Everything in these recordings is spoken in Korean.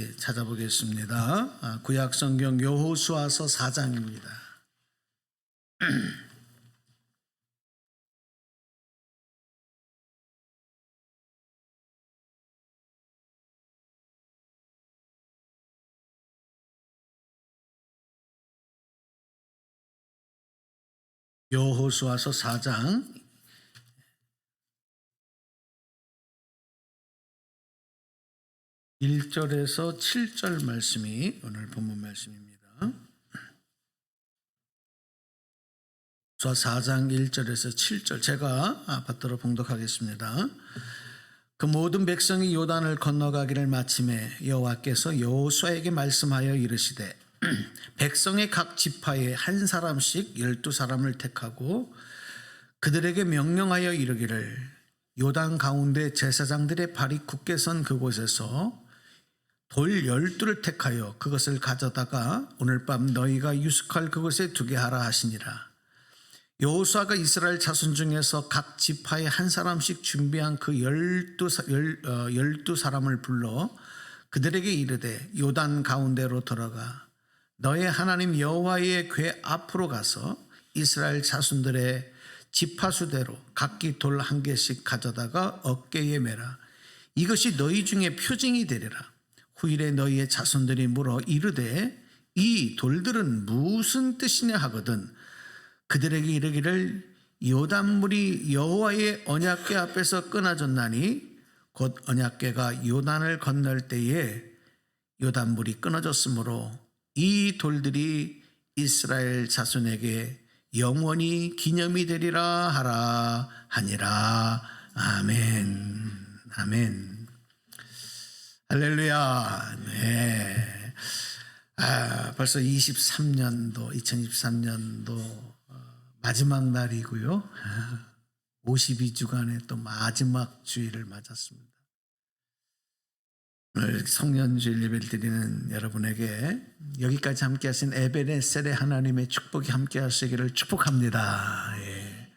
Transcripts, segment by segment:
같이 찾아보겠습니다. 구약 성경 여호수아서 4장입니다. 여호수아서 4장 1절에서 7절 말씀이 오늘 본문 말씀입니다. 4장 1절에서 7절 제가 받들어 봉독하겠습니다. 그 모든 백성이 요단을 건너가기를 마침에 여호와께서 여호수아에게 말씀하여 이르시되 백성의 각 지파에 한 사람씩 12사람을 택하고 그들에게 명령하여 이르기를 요단 가운데 제사장들의 발이 굳게 선 그곳에서 돌 12를 택하여 그것을 가져다가 오늘 밤 너희가 유숙할 그곳에 두게 하라 하시니라. 여호수아가 이스라엘 자손 중에서 각 지파에 한 사람씩 준비한 그 12사람을 불러 그들에게 이르되 요단 가운데로 들어가 너의 하나님 여호와의 궤 앞으로 가서 이스라엘 자손들의 지파수대로 각기 돌 한 개씩 가져다가 어깨에 매라. 이것이 너희 중에 표징이 되리라. 후일에 너희의 자손들이 물어 이르되 이 돌들은 무슨 뜻이냐 하거든 그들에게 이르기를 요단물이 여호와의 언약궤 앞에서 끊어졌나니 곧 언약궤가 요단을 건널 때에 요단물이 끊어졌으므로 이 돌들이 이스라엘 자손에게 영원히 기념이 되리라 하라 하니라. 아멘. 아멘. 할렐루야. 네. 벌써 2023년도 마지막 날이고요. 52주간의 또 마지막 주일을 맞았습니다. 오늘 성년주일 예배를 드리는 여러분에게 여기까지 함께 하신 에베네셀의 하나님의 축복이 함께 하시기를 축복합니다. 예.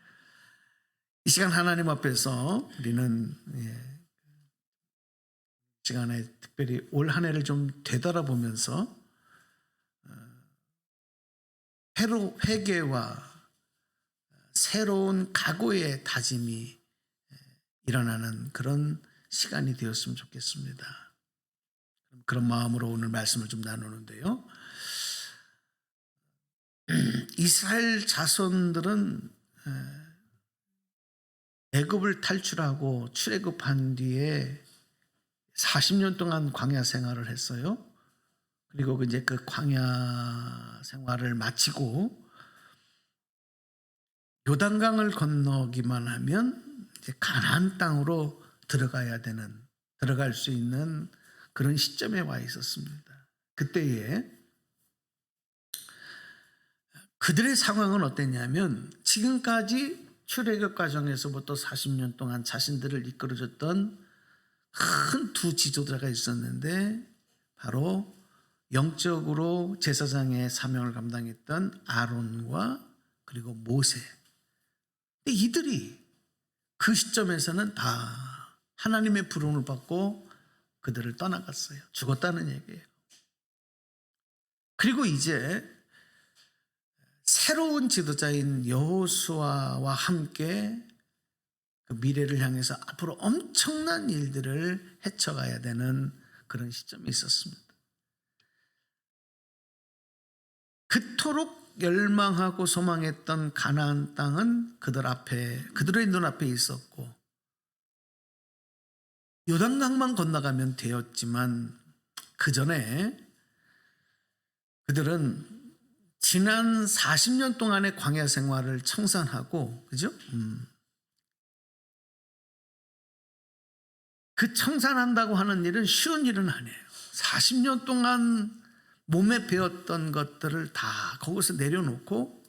이 시간 하나님 앞에서 우리는 시간에 특별히 올 한 해를 좀 되돌아보면서 회개와 새로운 각오의 다짐이 일어나는 그런 시간이 되었으면 좋겠습니다. 그런 마음으로 오늘 말씀을 좀 나누는데요. 이스라엘 자손들은 애굽을 탈출하고 출애굽한 뒤에 40년 동안 광야 생활을 했어요. 그리고 이제 그 광야 생활을 마치고 요단강을 건너기만 하면 이제 가나안 땅으로 들어갈 수 있는 그런 시점에 와 있었습니다. 그때에 그들의 상황은 어땠냐면 지금까지 출애굽 과정에서부터 40년 동안 자신들을 이끌어줬던 큰 두 지도자가 있었는데 바로 영적으로 제사장의 사명을 감당했던 아론과 그리고 모세. 이들이 그 시점에서는 다 하나님의 부름을 받고 그들을 떠나갔어요. 죽었다는 얘기예요. 그리고 이제 새로운 지도자인 여호수아와 함께 그 미래를 향해서 앞으로 엄청난 일들을 헤쳐가야 되는 그런 시점이 있었습니다. 그토록 열망하고 소망했던 가나안 땅은 그들의 눈앞에 있었고 요단강만 건너가면 되었지만 그 전에 그들은 지난 40년 동안의 광야 생활을 청산하고 그죠? 그 청산한다고 하는 일은 쉬운 일은 아니에요. 40년 동안 몸에 배웠던 것들을 다 거기서 내려놓고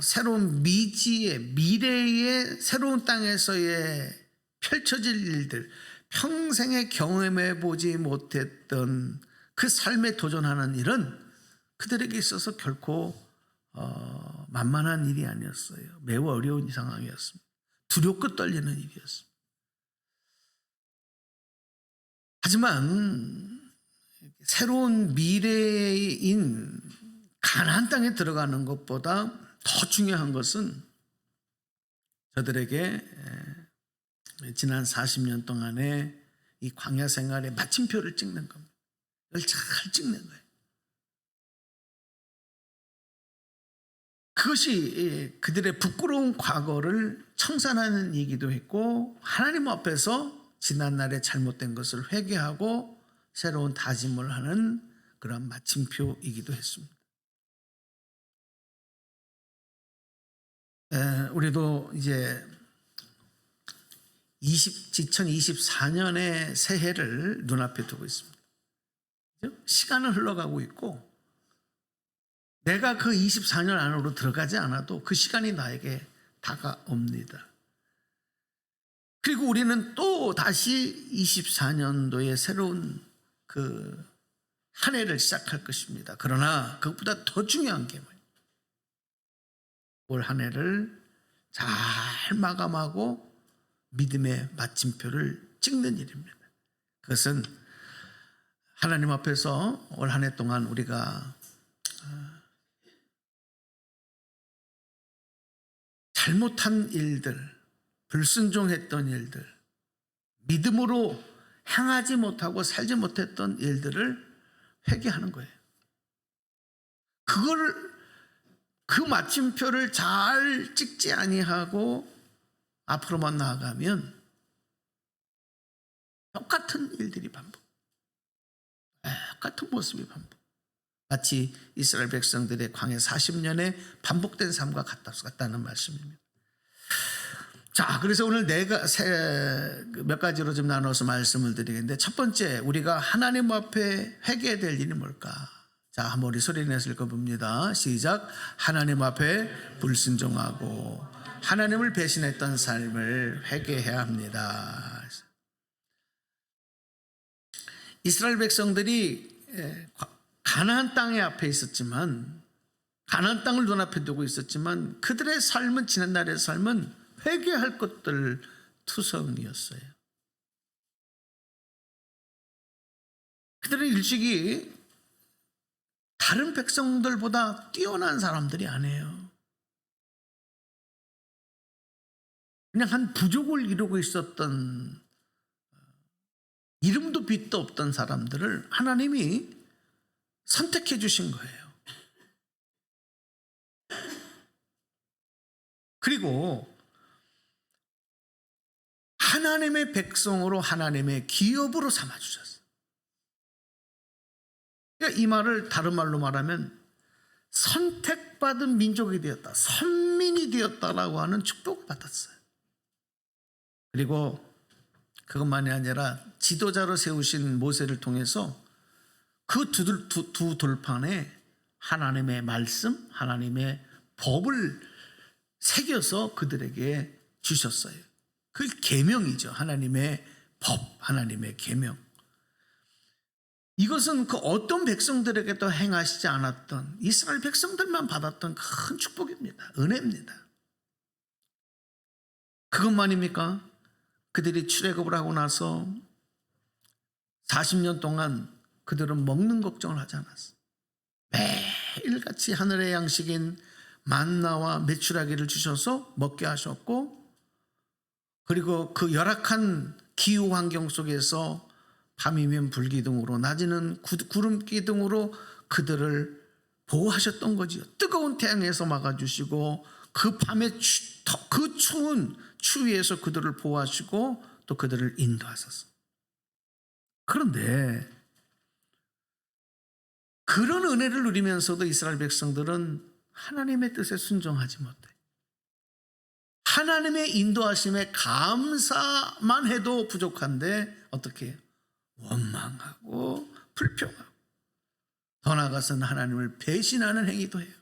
새로운 미래의 새로운 땅에서의 펼쳐질 일들, 평생에 경험해 보지 못했던 그 삶에 도전하는 일은 그들에게 있어서 결코 만만한 일이 아니었어요. 매우 어려운 상황이었습니다. 두렵고 떨리는 일이었습니다. 하지만 새로운 미래인 가나안 땅에 들어가는 것보다 더 중요한 것은 저들에게 지난 40년 동안의 이 광야 생활의 마침표를 찍는 겁니다. 이걸 잘 찍는 거예요. 그것이 그들의 부끄러운 과거를 청산하는 얘기도 했고, 하나님 앞에서 지난날에 잘못된 것을 회개하고 새로운 다짐을 하는 그런 마침표이기도 했습니다. 우리도 이제 2024년의 새해를 눈앞에 두고 있습니다. 시간은 흘러가고 있고, 내가 그 24년 안으로 들어가지 않아도 그 시간이 나에게 다가옵니다. 그리고 우리는 또 다시 24년도에 새로운 그 한 해를 시작할 것입니다. 그러나 그것보다 더 중요한 게 뭐예요? 올 한 해를 잘 마감하고 믿음의 마침표를 찍는 일입니다. 그것은 하나님 앞에서 올 한 해 동안 우리가 잘못한 일들, 불순종했던 일들, 믿음으로 행하지 못하고 살지 못했던 일들을 회개하는 거예요. 그 마침표를 잘 찍지 아니하고 앞으로만 나아가면 똑같은 일들이 반복, 똑같은 모습이 반복. 마치 이스라엘 백성들의 광야 40년의 반복된 삶과 같다는 말씀입니다. 자, 그래서 오늘 몇 가지로 좀 나눠서 말씀을 드리겠는데, 첫 번째, 우리가 하나님 앞에 회개해야 될 일이 뭘까? 자, 한번 우리 소리 내서 읽어봅니다. 시작. 하나님 앞에 불순종하고 하나님을 배신했던 삶을 회개해야 합니다. 이스라엘 백성들이 가나안 땅에 앞에 있었지만, 가나안 땅을 눈앞에 두고 있었지만, 그들의 삶은, 지난날의 삶은 회개할 것들 투성이었어요. 그들은 일찍이 다른 백성들보다 뛰어난 사람들이 아니에요. 그냥 한 부족을 이루고 있었던, 이름도 빛도 없던 사람들을 하나님이 선택해 주신 거예요. 그리고 하나님의 백성으로, 하나님의 기업으로 삼아주셨어요. 그러니까 이 말을 다른 말로 말하면 선택받은 민족이 되었다, 선민이 되었다라고 하는 축복을 받았어요. 그리고 그것만이 아니라 지도자로 세우신 모세를 통해서 그 두 돌판에 하나님의 말씀, 하나님의 법을 새겨서 그들에게 주셨어요. 그 계명이죠. 하나님의 법, 하나님의 계명. 이것은 그 어떤 백성들에게도 행하시지 않았던, 이스라엘 백성들만 받았던 큰 축복입니다. 은혜입니다. 그것만입니까? 그들이 출애굽을 하고 나서 40년 동안 그들은 먹는 걱정을 하지 않았어요. 매일같이 하늘의 양식인 만나와 메추라기를 주셔서 먹게 하셨고, 그리고 그 열악한 기후 환경 속에서 밤이면 불기둥으로, 낮에는 구름기둥으로 그들을 보호하셨던 거지요. 뜨거운 태양에서 막아주시고, 그 밤에 그 추운 추위에서 그들을 보호하시고 또 그들을 인도하셨어요. 그런데 그런 은혜를 누리면서도 이스라엘 백성들은 하나님의 뜻에 순종하지 못해. 하나님의 인도하심에 감사만 해도 부족한데 어떻게 해요? 원망하고 불평하고, 더 나아가서는 하나님을 배신하는 행위도 해요.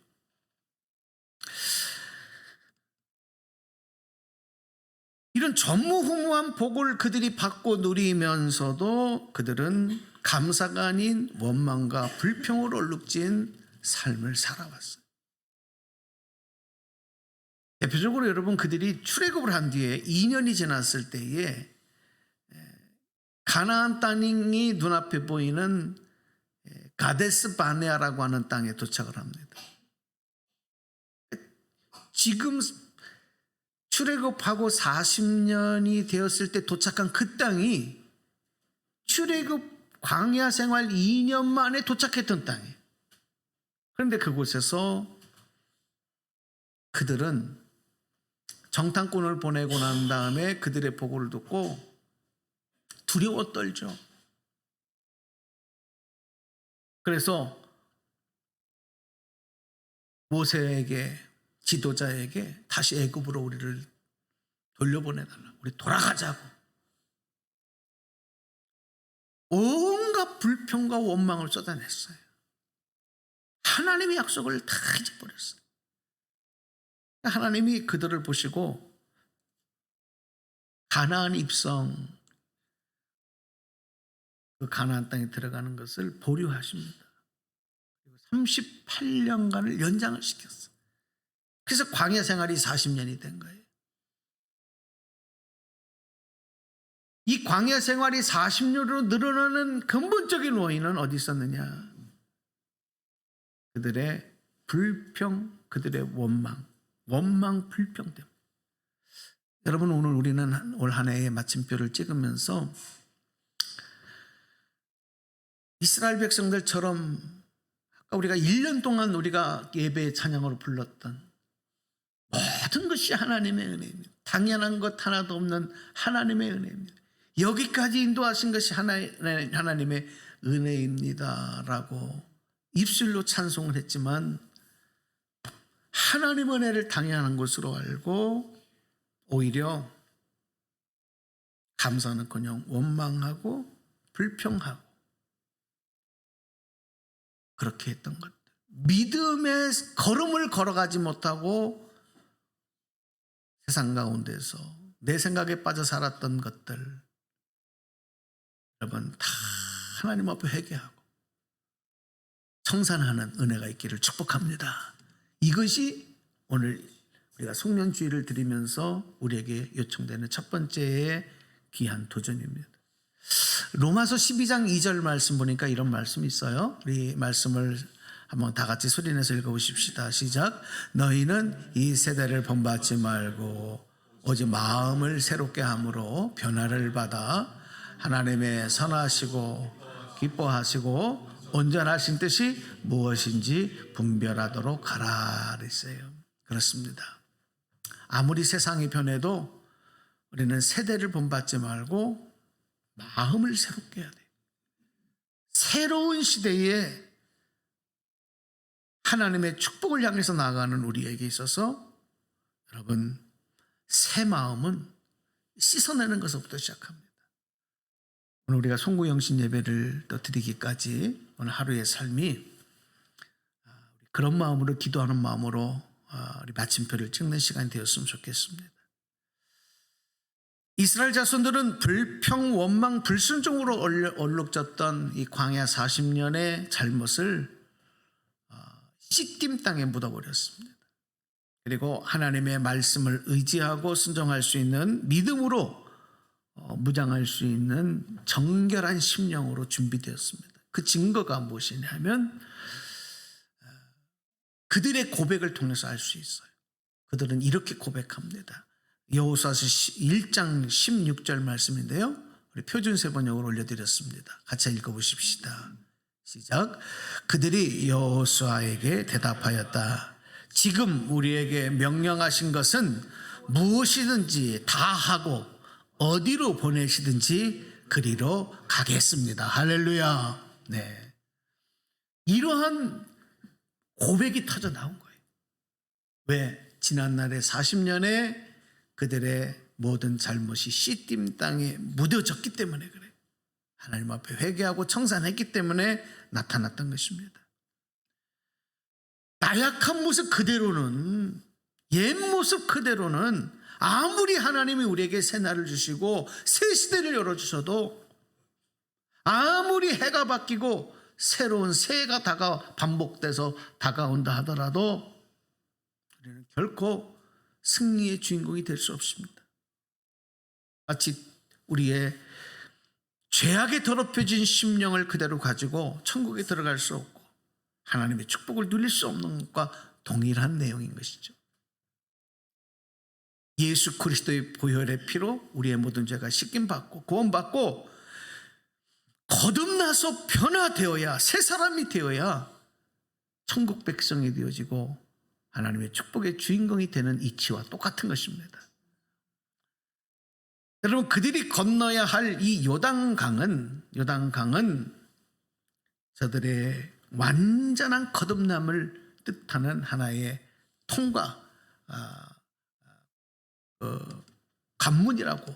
이런 전무후무한 복을 그들이 받고 누리면서도 그들은 감사가 아닌 원망과 불평으로 얼룩진 삶을 살아왔어요. 대표적으로 여러분, 그들이 출애굽을 한 뒤에 2년이 지났을 때에 가나안 땅이 눈앞에 보이는 가데스 바네아라고 하는 땅에 도착을 합니다. 지금 출애굽하고 40년이 되었을 때 도착한 그 땅이 출애굽 광야 생활 2년 만에 도착했던 땅이에요. 그런데 그곳에서 그들은 정탐꾼을 보내고 난 다음에 그들의 보고를 듣고 두려워 떨죠. 그래서 모세에게, 지도자에게 다시 애굽으로 우리를 돌려보내달라. 우리 돌아가자고. 온갖 불평과 원망을 쏟아냈어요. 하나님의 약속을 다 잊어버렸어요. 하나님이 그들을 보시고 가나안 입성, 그 가나안 땅에 들어가는 것을 보류하십니다. 38년간을 연장을 시켰어요. 그래서 광야 생활이 40년이 된 거예요. 이 광야 생활이 40년으로 늘어나는 근본적인 원인은 어디 있었느냐? 그들의 불평, 그들의 원망, 불평 때문에. 여러분, 오늘 우리는 올 한 해의 마침표를 찍으면서 이스라엘 백성들처럼 아까 우리가 1년 동안 우리가 예배의 찬양으로 불렀던 모든 것이 하나님의 은혜입니다. 당연한 것 하나도 없는 하나님의 은혜입니다. 여기까지 인도하신 것이 하나님의 은혜입니다라고 입술로 찬송을 했지만 하나님의 은혜를 당연한 것으로 알고 오히려 감사는커녕 원망하고 불평하고 그렇게 했던 것들, 믿음의 걸음을 걸어가지 못하고 세상 가운데서 내 생각에 빠져 살았던 것들, 여러분 다 하나님 앞에 회개하고 청산하는 은혜가 있기를 축복합니다. 이것이 오늘 우리가 송년주의를 드리면서 우리에게 요청되는 첫 번째의 귀한 도전입니다. 로마서 12장 2절 말씀 보니까 이런 말씀이 있어요. 우리 말씀을 한번 다 같이 소리내서 읽어보십시다. 시작. 너희는 이 세대를 본받지 말고 오직 마음을 새롭게 함으로 변화를 받아 하나님의 선하시고 기뻐하시고 온전하신 뜻이 무엇인지 분별하도록 하라 그랬어요. 그렇습니다. 아무리 세상이 변해도 우리는 세대를 본받지 말고 마음을 새롭게 해야 돼요. 새로운 시대에 하나님의 축복을 향해서 나아가는 우리에게 있어서 여러분, 새 마음은 씻어내는 것부터 시작합니다. 오늘 우리가 송구영신 예배를 또 드리기까지 오늘 하루의 삶이 그런 마음으로 기도하는 마음으로 우리 마침표를 찍는 시간이 되었으면 좋겠습니다. 이스라엘 자손들은 불평, 원망, 불순종으로 얼룩졌던 이 광야 40년의 잘못을 시딤 땅에 묻어버렸습니다. 그리고 하나님의 말씀을 의지하고 순종할 수 있는 믿음으로 무장할 수 있는 정결한 심령으로 준비되었습니다. 그 증거가 무엇이냐면 그들의 고백을 통해서 알 수 있어요. 그들은 이렇게 고백합니다. 여호수아서 1장 16절 말씀인데요. 우리 표준세 번역으로 올려드렸습니다. 같이 읽어보십시다. 시작. 그들이 여호수아에게 대답하였다. 지금 우리에게 명령하신 것은 무엇이든지 다 하고 어디로 보내시든지 그리로 가겠습니다. 할렐루야. 네. 이러한 고백이 터져 나온 거예요. 왜? 지난날에 40년에 그들의 모든 잘못이 시딤 땅에 묻어졌기 때문에 그래요. 하나님 앞에 회개하고 청산했기 때문에 나타났던 것입니다. 나약한 모습 그대로는, 옛 모습 그대로는 아무리 하나님이 우리에게 새 날을 주시고 새 시대를 열어주셔도, 아무리 해가 바뀌고 새로운 새해가 반복돼서 다가온다 하더라도 우리는 결코 승리의 주인공이 될 수 없습니다. 마치 우리의 죄악에 더럽혀진 심령을 그대로 가지고 천국에 들어갈 수 없고 하나님의 축복을 누릴 수 없는 것과 동일한 내용인 것이죠. 예수 그리스도의 보혈의 피로 우리의 모든 죄가 씻김받고 구원받고 거듭나서 변화되어야, 새 사람이 되어야 천국 백성이 되어지고 하나님의 축복의 주인공이 되는 이치와 똑같은 것입니다. 여러분, 그들이 건너야 할 이 요단강은 저들의 완전한 거듭남을 뜻하는 하나의 통과 관문이라고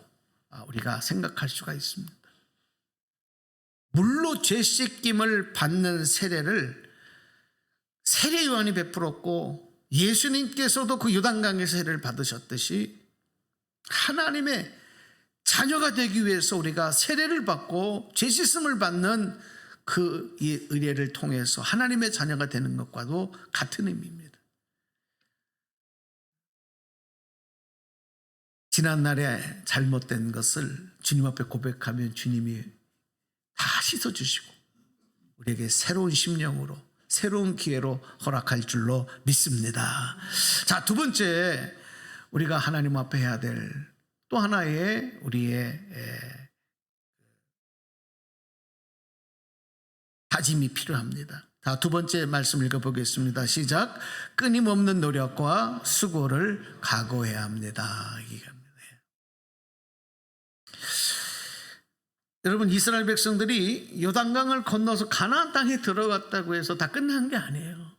우리가 생각할 수가 있습니다. 물로 죄 씻김을 받는 세례를 세례 요한이 베풀었고 예수님께서도 그 요단강에서 세례를 받으셨듯이 하나님의 자녀가 되기 위해서 우리가 세례를 받고 죄 씻음을 받는 그 의례를 통해서 하나님의 자녀가 되는 것과도 같은 의미입니다. 지난날에 잘못된 것을 주님 앞에 고백하면 주님이 다 씻어주시고 우리에게 새로운 심령으로 새로운 기회로 허락할 줄로 믿습니다. 자, 두 번째 우리가 하나님 앞에 해야 될 또 하나의 우리의 다짐이 필요합니다. 자, 두 번째 말씀 읽어보겠습니다. 시작. 끊임없는 노력과 수고를 각오해야 합니다. 여러분, 이스라엘 백성들이 요단강을 건너서 가나안 땅에 들어갔다고 해서 다 끝난 게 아니에요.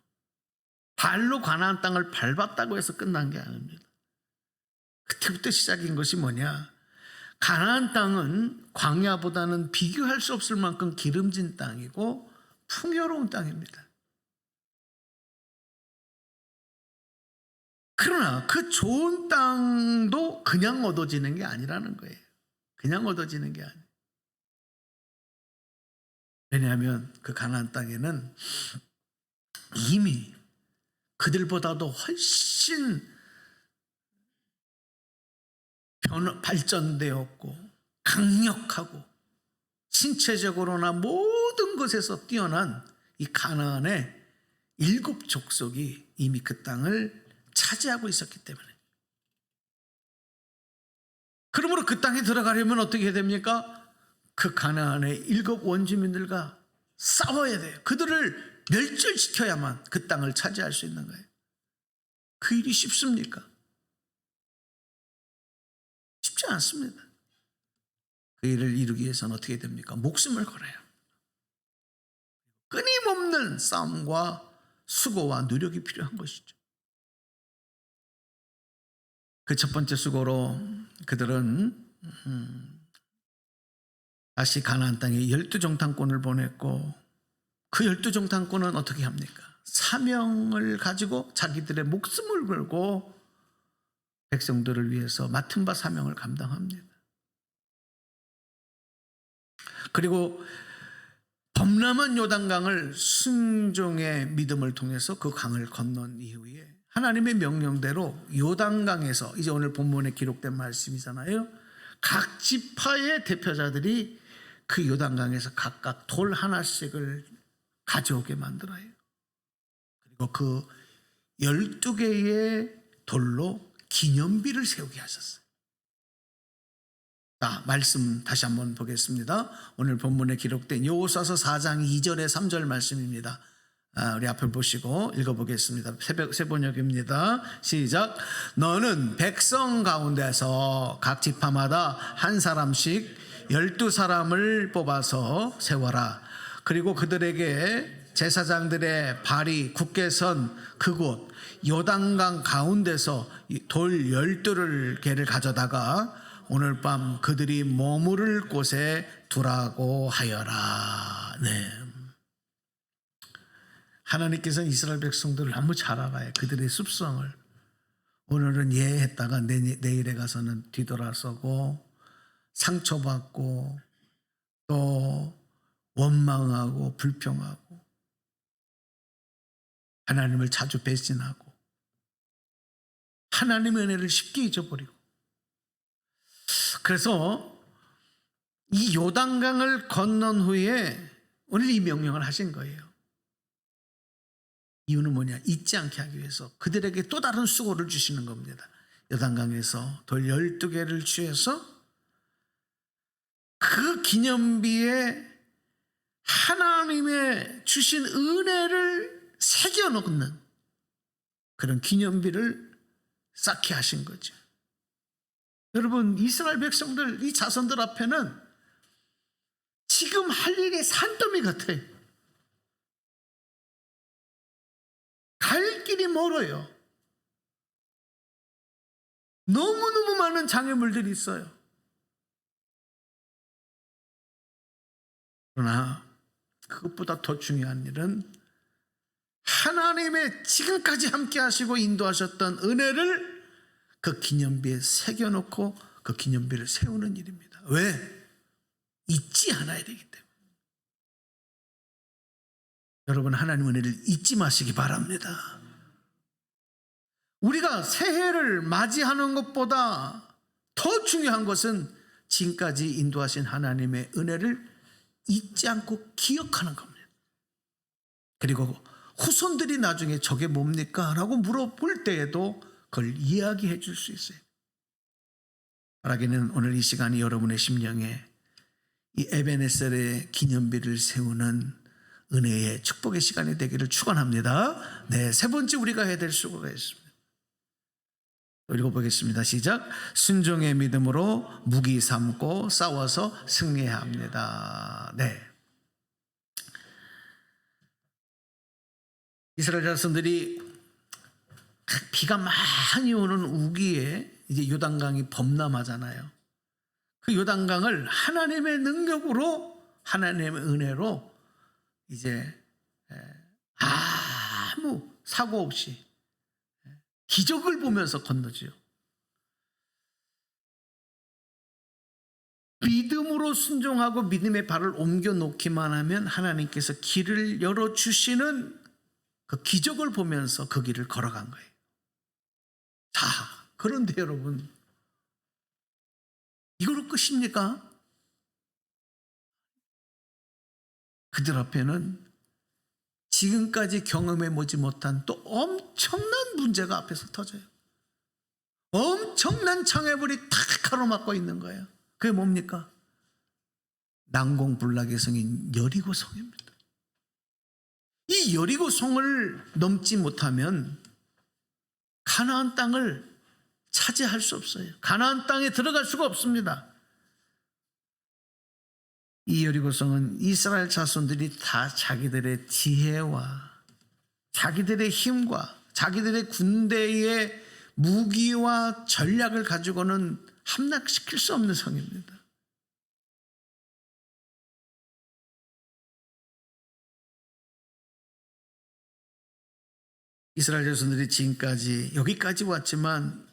발로 가나안 땅을 밟았다고 해서 끝난 게 아닙니다. 그때부터 시작인 것이 뭐냐? 가나안 땅은 광야보다는 비교할 수 없을 만큼 기름진 땅이고 풍요로운 땅입니다. 그러나 그 좋은 땅도 그냥 얻어지는 게 아니라는 거예요. 그냥 얻어지는 게 아니에요. 왜냐하면 그 가나안 땅에는 이미 그들보다도 훨씬 발전되었고 강력하고 신체적으로나 모든 것에서 뛰어난 이 가나안의 7 족속이 이미 그 땅을 차지하고 있었기 때문에, 그러므로 그 땅에 들어가려면 어떻게 해야 됩니까? 그 가나안의 7 원주민들과 싸워야 돼요. 그들을 멸절시켜야만 그 땅을 차지할 수 있는 거예요. 그 일이 쉽습니까? 쉽지 않습니다. 그 일을 이루기 위해서는 어떻게 됩니까? 목숨을 걸어요. 끊임없는 싸움과 수고와 노력이 필요한 것이죠. 그 첫 번째 수고로 그들은 다시 가나안 땅에 12정탐꾼을 보냈고, 그 12정탐꾼은 어떻게 합니까? 사명을 가지고 자기들의 목숨을 걸고 백성들을 위해서 맡은 바 사명을 감당합니다. 그리고 범람한 요단강을 순종의 믿음을 통해서 그 강을 건넌 이후에 하나님의 명령대로 요단강에서, 이제 오늘 본문에 기록된 말씀이잖아요, 각 지파의 대표자들이 그 요단강에서 각각 돌 하나씩을 가져오게 만들어요. 그리고 그 12개의 돌로 기념비를 세우게 하셨어요. 자, 말씀 다시 한번 보겠습니다. 오늘 본문에 기록된 여호수아서 4장 2절에 3절 말씀입니다. 우리 앞을 보시고 읽어보겠습니다. 새 번역입니다. 시작. 너는 백성 가운데서 각 지파마다 한 사람씩 12사람을 뽑아서 세워라. 그리고 그들에게 제사장들의 발이 굳게 선 그곳 요단강 가운데서 돌 12개를 가져다가 오늘 밤 그들이 머무를 곳에 두라고 하여라. 네. 하나님께서는 이스라엘 백성들을 너무 잘 알아요. 그들의 습성을. 오늘은 예했다가 내일에 가서는 뒤돌아서고 상처받고 또 원망하고 불평하고 하나님을 자주 배신하고 하나님의 은혜를 쉽게 잊어버리고, 그래서 이 요단강을 건넌 후에 오늘 이 명령을 하신 거예요. 이유는 뭐냐? 잊지 않게 하기 위해서 그들에게 또 다른 수고를 주시는 겁니다. 요단강에서 돌 12개를 취해서 그 기념비에 하나님의 주신 은혜를 새겨놓는 그런 기념비를 쌓게 하신 거죠. 여러분, 이스라엘 백성들, 이 자손들 앞에는 지금 할 일이 산더미 같아요. 갈 길이 멀어요. 너무너무 많은 장애물들이 있어요. 그러나 그것보다 더 중요한 일은 하나님의 지금까지 함께 하시고 인도하셨던 은혜를 그 기념비에 새겨놓고 그 기념비를 세우는 일입니다. 왜? 잊지 않아야 되기 때문에. 여러분, 하나님 은혜를 잊지 마시기 바랍니다. 우리가 새해를 맞이하는 것보다 더 중요한 것은 지금까지 인도하신 하나님의 은혜를 잊지 않고 기억하는 겁니다. 그리고 후손들이 나중에 저게 뭡니까? 라고 물어볼 때에도 그걸 이야기해 줄 수 있어요. 바라기는 오늘 이 시간이 여러분의 심령에 이 에베네셀의 기념비를 세우는 은혜의 축복의 시간이 되기를 축원합니다. 네, 세 번째 우리가 해야 될 수고가 있습니다. 읽어보겠습니다. 시작. 순종의 믿음으로 무기 삼고 싸워서 승리해야 합니다. 네. 이스라엘 자손들이 비가 많이 오는 우기에 이제 요단강이 범람하잖아요. 그 요단강을 하나님의 능력으로, 하나님의 은혜로 이제 아무 사고 없이 기적을 보면서 건너지요. 믿음으로 순종하고 믿음의 발을 옮겨 놓기만 하면 하나님께서 길을 열어주시는 그 기적을 보면서 그 길을 걸어간 거예요. 자, 그런데 여러분, 이걸로 끝입니까? 그들 앞에는 지금까지 경험해보지 못한 또 엄청난 문제가 앞에서 터져요. 엄청난 장애물이 탁 가로막고 있는 거예요. 그게 뭡니까? 난공불락의 성인 여리고 성입니다. 이 여리고 성을 넘지 못하면 가나안 땅을 차지할 수 없어요. 가나안 땅에 들어갈 수가 없습니다. 이 여리고성은 이스라엘 자손들이 다 자기들의 지혜와 자기들의 힘과 자기들의 군대의 무기와 전략을 가지고는 함락시킬 수 없는 성입니다. 이스라엘 자손들이 지금까지 여기까지 왔지만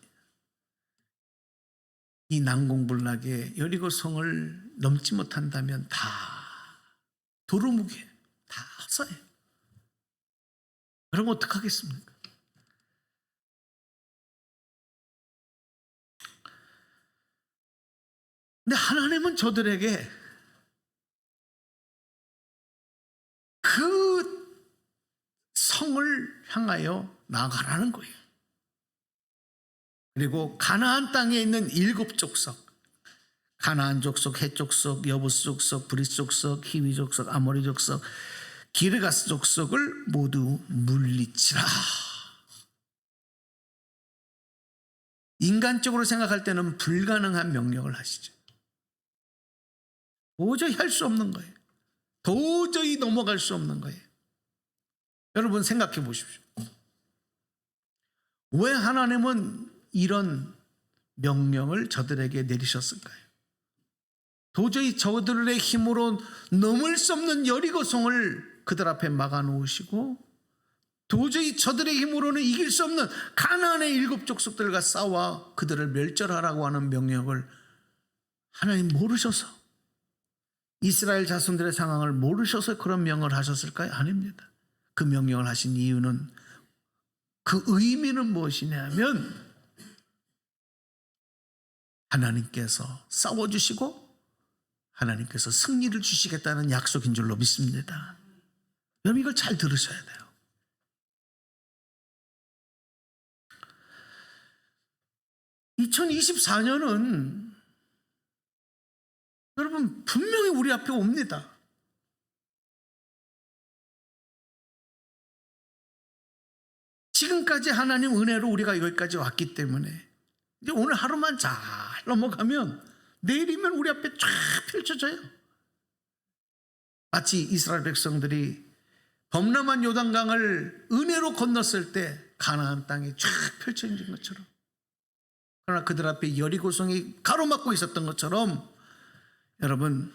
이 난공불락의 여리고 성을 넘지 못한다면 다 도루묵이에요. 다 헛사예요. 여러분 어떡하겠습니까? 근데 하나님은 저들에게 그 성을 향하여 나아가라는 거예요. 그리고 가나안 땅에 있는 7 족속, 가나안 족속, 헷 족속, 여부스 족속, 브리스 족속, 히위 족속, 아모리 족속, 기르가스 족속을 모두 물리치라. 인간적으로 생각할 때는 불가능한 명령을 하시죠. 도저히 할 수 없는 거예요. 도저히 넘어갈 수 없는 거예요. 여러분 생각해 보십시오. 왜 하나님은 이런 명령을 저들에게 내리셨을까요? 도저히 저들의 힘으로 넘을 수 없는 여리고성을 그들 앞에 막아놓으시고 도저히 저들의 힘으로는 이길 수 없는 가나안의 7 족속들과 싸워 그들을 멸절하라고 하는 명령을 하나님 모르셔서, 이스라엘 자손들의 상황을 모르셔서 그런 명령을 하셨을까요? 아닙니다. 그 명령을 하신 이유는, 그 의미는 무엇이냐 하면 하나님께서 싸워주시고 하나님께서 승리를 주시겠다는 약속인 줄로 믿습니다. 여러분 이걸 잘 들으셔야 돼요. 2024년은 여러분 분명히 우리 앞에 옵니다. 지금까지 하나님 은혜로 우리가 여기까지 왔기 때문에 이제 오늘 하루만 잘 넘어가면 내일이면 우리 앞에 쫙 펼쳐져요. 마치 이스라엘 백성들이 범람한 요단강을 은혜로 건넜을 때 가나안 땅이 쫙 펼쳐진 것처럼, 그러나 그들 앞에 여리고성이 가로막고 있었던 것처럼 여러분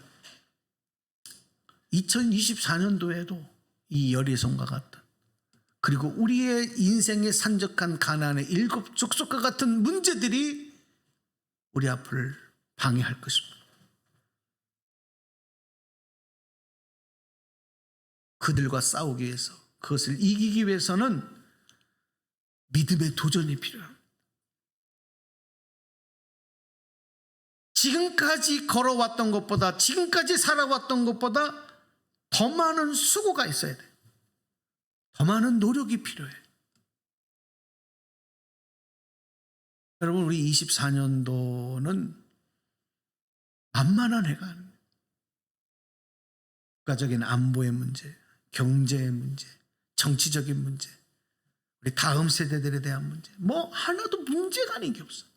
2024년도에도 이 여리고성과 같은, 그리고 우리의 인생에 산적한 가나안의 7 족속과 같은 문제들이 우리 앞을 방해할 것입니다. 그들과 싸우기 위해서, 그것을 이기기 위해서는 믿음의 도전이 필요합니다. 지금까지 걸어왔던 것보다, 지금까지 살아왔던 것보다 더 많은 수고가 있어야 돼요. 더 많은 노력이 필요해. 여러분 우리 24년도는 만만한 해가 아닙니다. 국가적인 안보의 문제, 경제의 문제, 정치적인 문제, 우리 다음 세대들에 대한 문제, 뭐 하나도 문제가 아닌 게 없어요.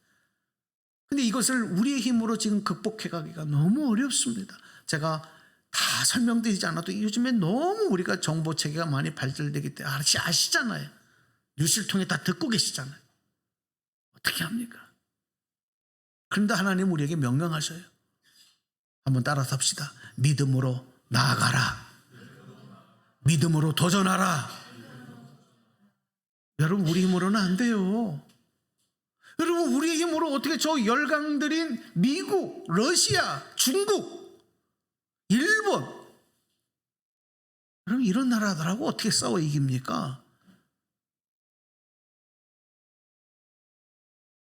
근데 이것을 우리의 힘으로 지금 극복해 가기가 너무 어렵습니다. 제가 다 설명드리지 않아도 요즘에 너무 우리가 정보 체계가 많이 발달되기 때문에 아시잖아요. 뉴스를 통해 다 듣고 계시잖아요. 어떻게 합니까? 그런데 하나님 우리에게 명령하셔요. 한번 따라서 합시다. 믿음으로 나아가라. 믿음으로 도전하라. 여러분 우리 힘으로는 안 돼요. 여러분 우리의 힘으로 어떻게 저 열강들인 미국, 러시아, 중국, 일본, 여러분 이런 나라들하고 어떻게 싸워 이깁니까?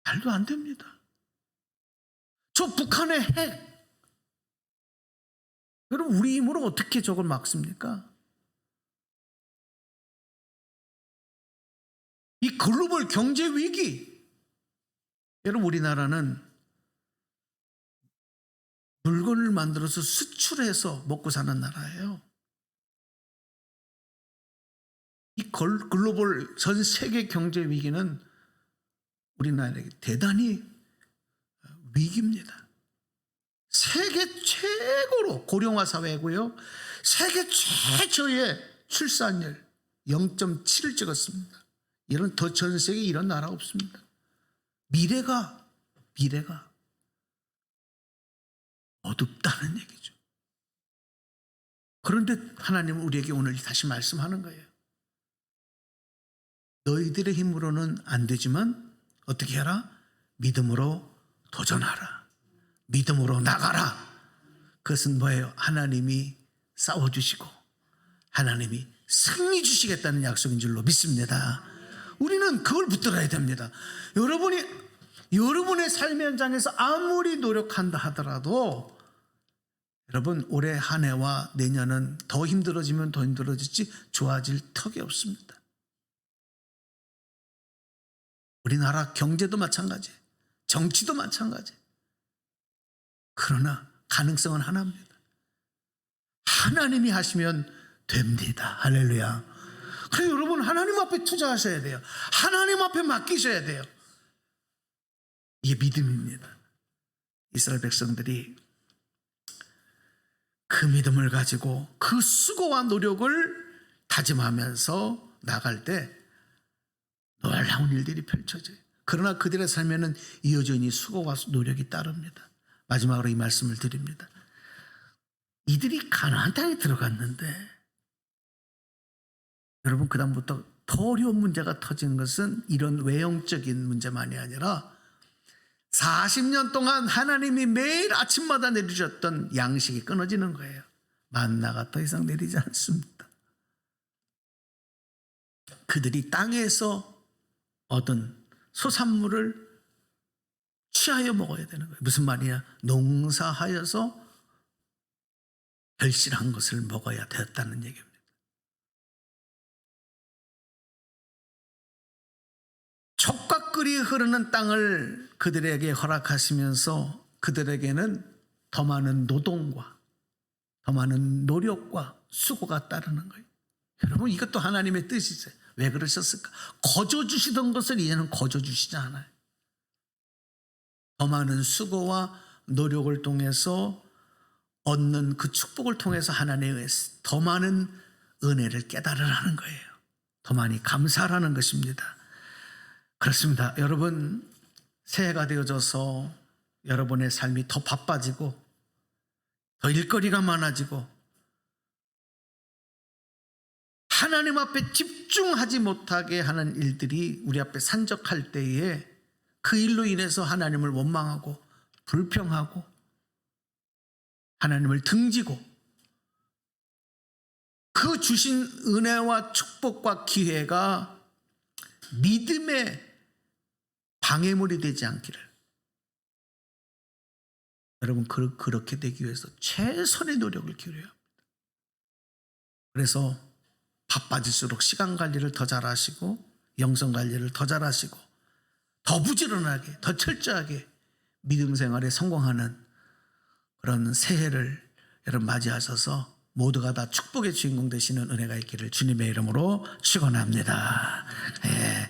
말도 안 됩니다. 저 북한의 핵, 여러분 우리 힘으로 어떻게 저걸 막습니까? 이 글로벌 경제 위기, 여러분 우리나라는 물건을 만들어서 수출해서 먹고 사는 나라예요. 이 글로벌 전 세계 경제 위기는 우리나라에게 대단히 위기입니다. 세계 최고로 고령화 사회고요. 세계 최저의 출산율 0.7을 찍었습니다. 이런 더 전 세계에 이런 나라 없습니다. 미래가 어둡다는 얘기죠. 그런데 하나님은 우리에게 오늘 다시 말씀하는 거예요. 너희들의 힘으로는 안 되지만 어떻게 해라? 믿음으로 도전하라. 믿음으로 나가라. 그것은 뭐예요? 하나님이 싸워주시고 하나님이 승리 주시겠다는 약속인 줄로 믿습니다. 우리는 그걸 붙들어야 됩니다. 여러분의 삶의 현장에서 아무리 노력한다 하더라도 여러분 올해 한 해와 내년은 더 힘들어지면 더 힘들어지지 좋아질 턱이 없습니다. 우리나라 경제도 마찬가지, 정치도 마찬가지. 그러나 가능성은 하나입니다. 하나님이 하시면 됩니다. 할렐루야. 그래서 여러분 하나님 앞에 투자하셔야 돼요. 하나님 앞에 맡기셔야 돼요. 이게 믿음입니다. 이스라엘 백성들이 그 믿음을 가지고 그 수고와 노력을 다짐하면서 나갈 때 놀라운 일들이 펼쳐져요. 그러나 그들의 삶에는 여전히 수고와 노력이 따릅니다. 마지막으로 이 말씀을 드립니다. 이들이 가나안 땅에 들어갔는데 여러분 그 다음부터 더 어려운 문제가 터진 것은 이런 외형적인 문제만이 아니라 40년 동안 하나님이 매일 아침마다 내리셨던 양식이 끊어지는 거예요. 만나가 더 이상 내리지 않습니다. 그들이 땅에서 얻은 소산물을 취하여 먹어야 되는 거예요. 무슨 말이냐? 농사하여서 결실한 것을 먹어야 되었다는 얘기입니다. 촉과 꿀이 흐르는 땅을 그들에게 허락하시면서 그들에게는 더 많은 노동과 더 많은 노력과 수고가 따르는 거예요. 여러분, 이것도 하나님의 뜻이세요. 왜 그러셨을까? 거저 주시던 것을 이제는 거저 주시지 않아요. 더 많은 수고와 노력을 통해서 얻는 그 축복을 통해서 하나님의 더 많은 은혜를 깨달으라는 거예요. 더 많이 감사하라는 것입니다. 그렇습니다. 여러분, 새해가 되어져서 여러분의 삶이 더 바빠지고 더 일거리가 많아지고 하나님 앞에 집중하지 못하게 하는 일들이 우리 앞에 산적할 때에 그 일로 인해서 하나님을 원망하고 불평하고 하나님을 등지고 그 주신 은혜와 축복과 기회가 믿음의 방해물이 되지 않기를, 여러분, 그렇게 되기 위해서 최선의 노력을 기울여야 합니다. 그래서 바빠질수록 시간 관리를 더 잘하시고 영성 관리를 더 잘하시고 더 부지런하게 더 철저하게 믿음 생활에 성공하는 그런 새해를 여러분 맞이하셔서 모두가 다 축복의 주인공 되시는 은혜가 있기를 주님의 이름으로 축원합니다. 예.